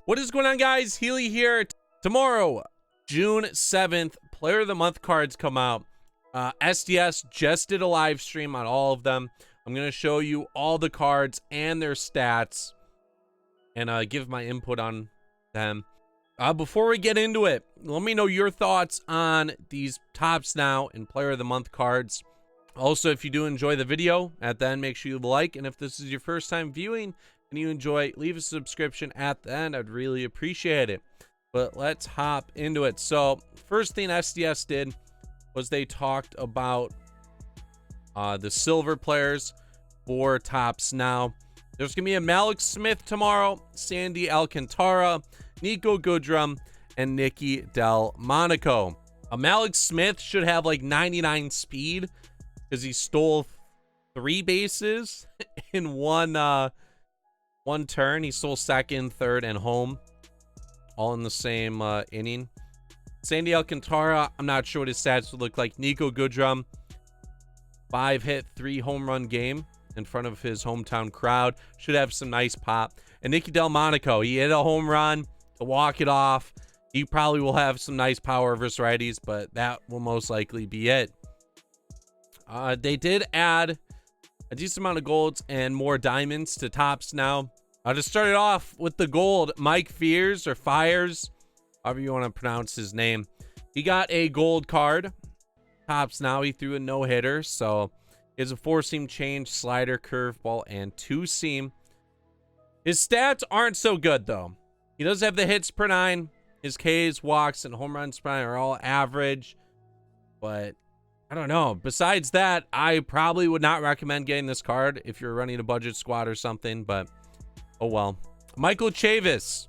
What is going on, guys? Healy here. Tomorrow, June 7th, Player of the Month cards come out. SDS just did a live stream on all of them. I'm going to show you all the cards and their stats and give my input on them. Before we get into it, let me know your thoughts on these Tops Now and Player of the Month cards. Also, if you do enjoy the video, at the end, make sure you like. And if this is your first time viewing and you enjoy, leave a subscription at the end. I'd really appreciate it. But let's hop into it. So, first thing SDS did was they talked about the silver players for Tops Now. There's going to be a Malik Smith tomorrow, Sandy Alcantara, Nico Goodrum, and Nicky Delmonico. Malik Smith should have like 99 speed because he stole 3 bases in one turn. He stole second, third, and home, all in the same inning. Sandy Alcantara, I'm not sure what his stats would look like. Nico Goodrum, 5-hit, 3-home run game in front of his hometown crowd. Should have some nice pop. And Nicky Delmonico, he hit a home run to walk it off. He probably will have some nice power versus righties, but that will most likely be it. They did add a decent amount of golds and more diamonds to Tops Now. To start it off with the gold, Mike Fears or Fires, however you want to pronounce his name. He got a gold card. Tops Now, he threw a no-hitter, so he has a 4-seam change, slider, curveball, and 2-seam. His stats aren't so good, though. He does have the hits per 9. His Ks, walks, and home runs per 9 are all average, but I don't know. Besides that, I probably would not recommend getting this card if you're running a budget squad or something, but oh well. Michael Chavis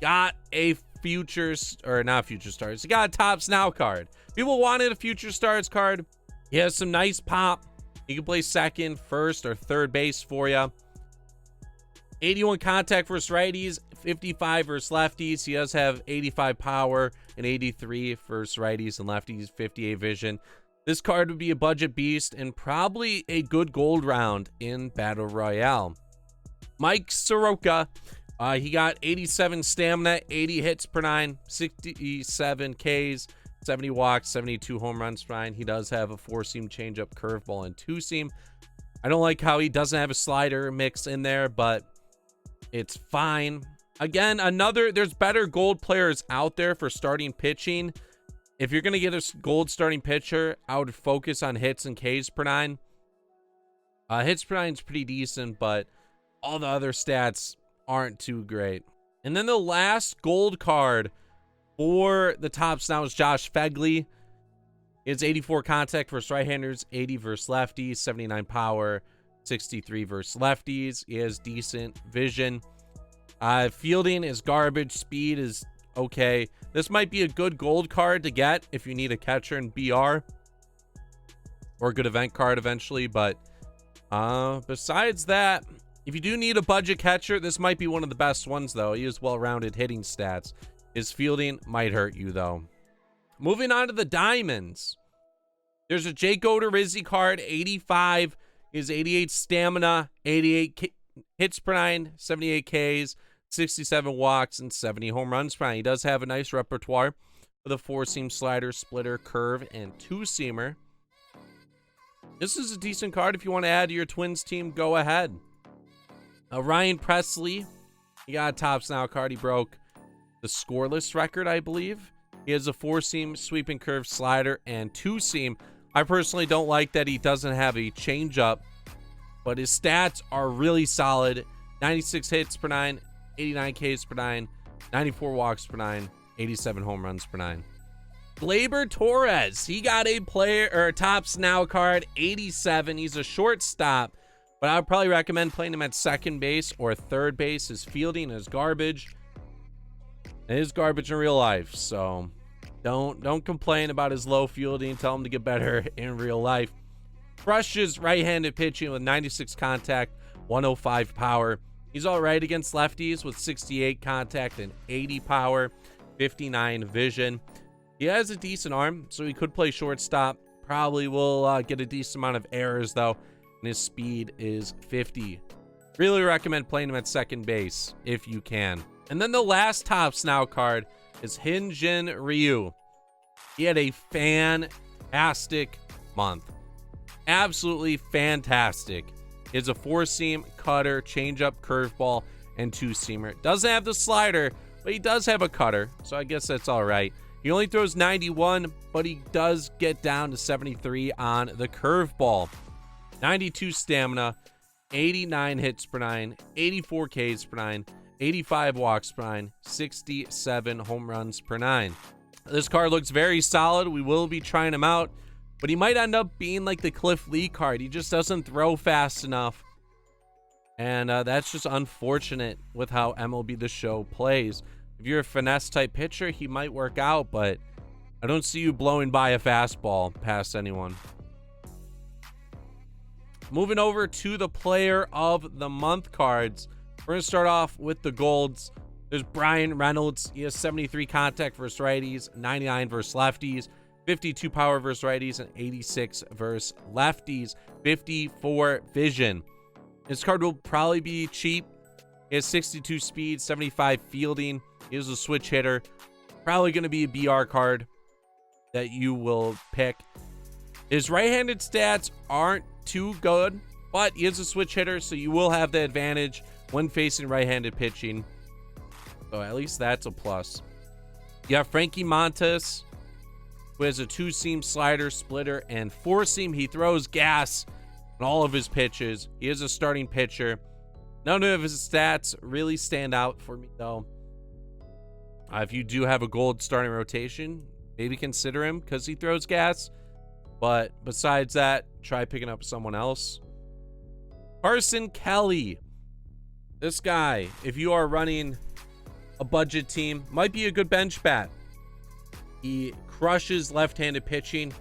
got a futures, or not future stars. He got a Tops Now card. People wanted a future stars card. He has some nice pop. He can play second, first, or third base for you. 81 contact versus righties, 55 versus lefties. He does have 85 power and 83 versus righties and lefties, 58 vision. This card would be a budget beast and probably a good gold round in Battle Royale. Mike Soroka, he got 87 stamina, 80 hits per 9, 67 Ks, 70 walks, 72 home runs per 9. He does have a 4-seam changeup, curveball, and 2-seam. I don't like how he doesn't have a slider mix in there, but it's fine. Again, there's better gold players out there for starting pitching. If you're going to get a gold starting pitcher, I would focus on hits and Ks per 9. Hits per 9 is pretty decent, but all the other stats aren't too great. And then the last gold card for the Tops Now is Josh Phegley. It's 84 contact versus right-handers, 80 versus lefties, 79 power, 63 versus lefties. He has decent vision. Fielding is garbage. Speed is okay. This might be a good gold card to get if you need a catcher in BR, or a good event card eventually. But besides that, if you do need a budget catcher, this might be one of the best ones, though. He has well-rounded hitting stats. His fielding might hurt you, though. Moving on to the diamonds. There's a Jake Odorizzi card, 85. His 88 stamina, 88 hits per 9, 78 Ks, 67 walks, and 70 home runs per 9. He does have a nice repertoire with a 4-seam slider, splitter, curve, and 2-seamer. This is a decent card if you want to add to your Twins team. Go ahead. Ryan Presley, he got a Tops Now card. He broke the scoreless record, I believe. He has a 4-seam sweeping curve slider and 2-seam. I personally don't like that he doesn't have a changeup, but his stats are really solid. 96 hits per 9, 89 Ks per 9, 94 walks per 9, 87 home runs per 9. Gleyber Torrez, he got a Tops Now card, 87. He's a shortstop, but I would probably recommend playing him at second base or third base. His fielding is garbage. It is garbage in real life, so don't complain about his low fielding. Tell him to get better in real life. Crushes right-handed pitching with 96 contact, 105 power. He's all right against lefties with 68 contact and 80 power, 59 vision. He has a decent arm, so he could play shortstop. Probably will get a decent amount of errors, though, and his speed is 50. Really recommend playing him at second base if you can. And then the last Tops Now card is HyunJin Ryu. He had a fantastic month. Absolutely fantastic. He has a 4-seam, cutter, changeup, curveball, and 2-seamer. Doesn't have the slider, but he does have a cutter, so I guess that's all right. He only throws 91, but he does get down to 73 on the curveball. 92 stamina, 89 hits per 9, 84 Ks per 9, 85 walks per 9, 67 home runs per 9. This card looks very solid. We will be trying him out, but he might end up being like the Cliff Lee card. He just doesn't throw fast enough. And that's just unfortunate with how MLB The Show plays. If you're a finesse type pitcher, he might work out, but I don't see you blowing by a fastball past anyone. Moving over to the Player of the Month cards. We're going to start off with the golds. There's Brian Reynolds. He has 73 contact versus righties, 99 versus lefties, 52 power versus righties, and 86 versus lefties, 54 vision. This card will probably be cheap. He has 62 speed, 75 fielding. He is a switch hitter. Probably going to be a BR card that you will pick. His right-handed stats aren't too good, but he is a switch hitter, so you will have the advantage when facing right-handed pitching. So at least that's a plus. You have Frankie Montes, who has a 2-seam, slider, splitter, and 4-seam. He throws gas on all of his pitches. He is a starting pitcher. None of his stats really stand out for me, though. If you do have a gold starting rotation, maybe consider him because he throws gas. But besides that, try picking up someone else. Carson Kelly. This guy, if you are running a budget team, might be a good bench bat. He crushes left-handed pitching,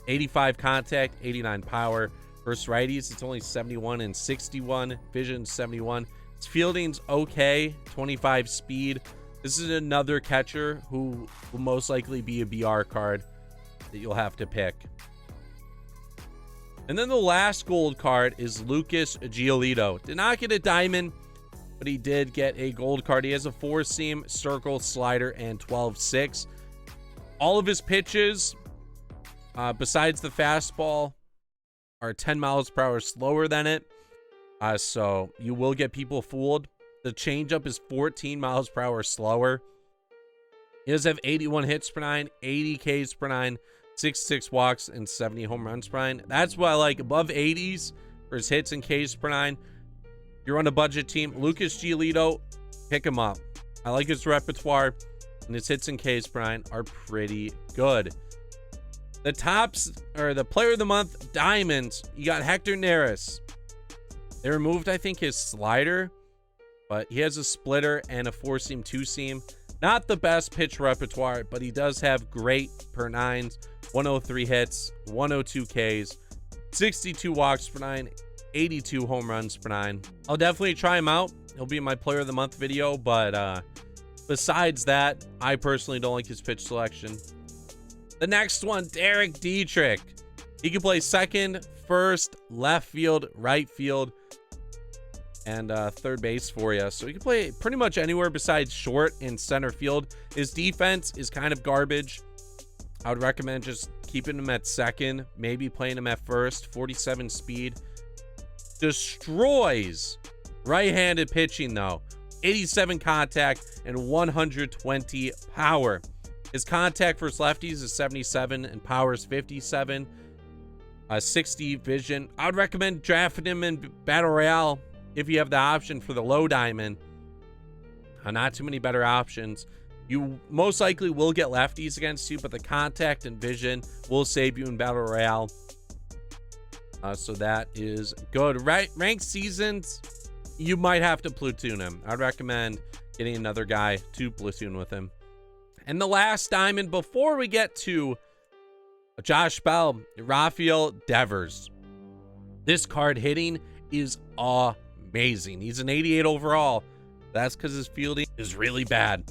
85 contact, 89 power. Versus righties, it's only 71 and 61. Vision 71. His fielding's okay, 25 speed. This is another catcher who will most likely be a BR card that you'll have to pick. And then the last gold card is Lucas G Ledo. Did not get a diamond, but he did get a gold card. He has a 4-seam, circle, slider, and 12-6. All of his pitches, besides the fastball, are 10 miles per hour slower than it. So you will get people fooled. The changeup is 14 miles per hour slower. He does have 81 hits per 9, 80 Ks per 9, 66 walks, and 70 home runs per 9. That's what I like. Above 80s for his hits and Ks per 9. If you're on a budget team, Lucas G Ledo, pick him up. I like his repertoire, and his hits and Ks per 9 are pretty good. The tops, or the Player of the Month diamonds, you got Hector Narus. They removed, I think, his slider, but he has a splitter and a 4-seam, 2-seam. Not the best pitch repertoire, but he does have great per 9s, 103 hits, 102 Ks, 62 walks per 9, 82 home runs per 9. I'll definitely try him out. He'll be in my Player of the Month video, but besides that, I personally don't like his pitch selection. The next one, Derrick Dietrich. He can play second, first, left field, right field, and third base for you. So he can play pretty much anywhere besides short and center field. His defense is kind of garbage. I would recommend just keeping him at second, maybe playing him at first. 47 speed. Destroys right-handed pitching, though. 87 contact and 120 power. His contact versus lefties is 77 and power is 57. 60 vision. I would recommend drafting him in Battle Royale if you have the option for the low diamond. Not too many better options. You most likely will get lefties against you, but the contact and vision will save you in Battle Royale. So that is good. Ranked seasons, you might have to platoon him. I'd recommend getting another guy to platoon with him. And the last diamond before we get to Josh Bell, Raphael Devers. This card hitting is amazing. He's an 88 overall. That's because his fielding is really bad.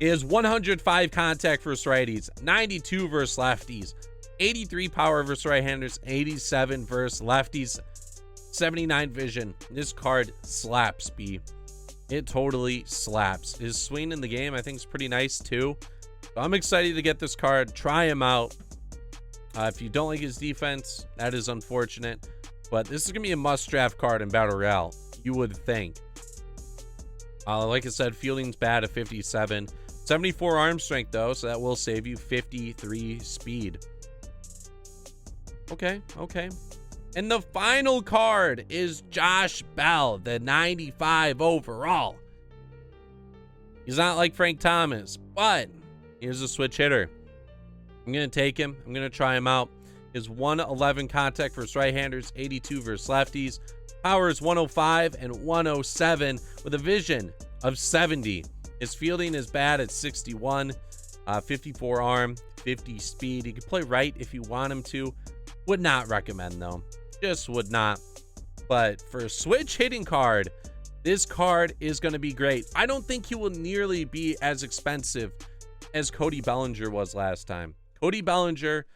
He has 105 contact versus righties, 92 versus lefties, 83 power versus right-handers, 87 versus lefties, 79 vision. This card slaps, B. It totally slaps. His swing in the game, I think, is pretty nice too. So I'm excited to get this card, try him out. If you don't like his defense, that is unfortunate. But this is going to be a must-draft card in Battle Royale, you would think. Like I said, fielding's bad at 57. 74 arm strength, though, so that will save you 53 speed. Okay. And the final card is Josh Bell, the 95 overall. He's not like Frank Thomas, but here's a switch hitter. I'm going to take him. I'm going to try him out. His 111 contact versus right-handers, 82 versus lefties. Power is 105 and 107 with a vision of 70. His fielding is bad at 61, 54 arm, 50 speed. He can play right if you want him to. Would not recommend, though. Just would not. But for a switch hitting card, this card is going to be great. I don't think he will nearly be as expensive as Cody Bellinger was last time. Cody Bellinger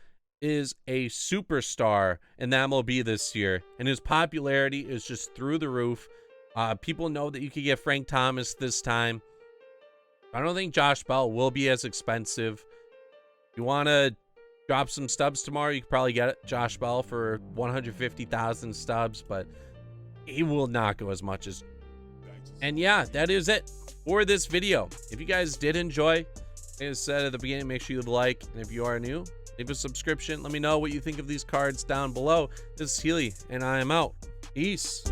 is a superstar in the MLB this year, and his popularity is just through the roof. People know that you could get Frank Thomas this time. I don't think Josh Bell will be as expensive. If you want to drop some stubs tomorrow, you could probably get Josh Bell for 150,000 stubs, but he will not go as much as. And yeah, that is it for this video. If you guys did enjoy, like I said at the beginning, make sure you leave a like, and if you are new, leave a subscription. Let me know what you think of these cards down below. This is Healy, and I am out. Peace.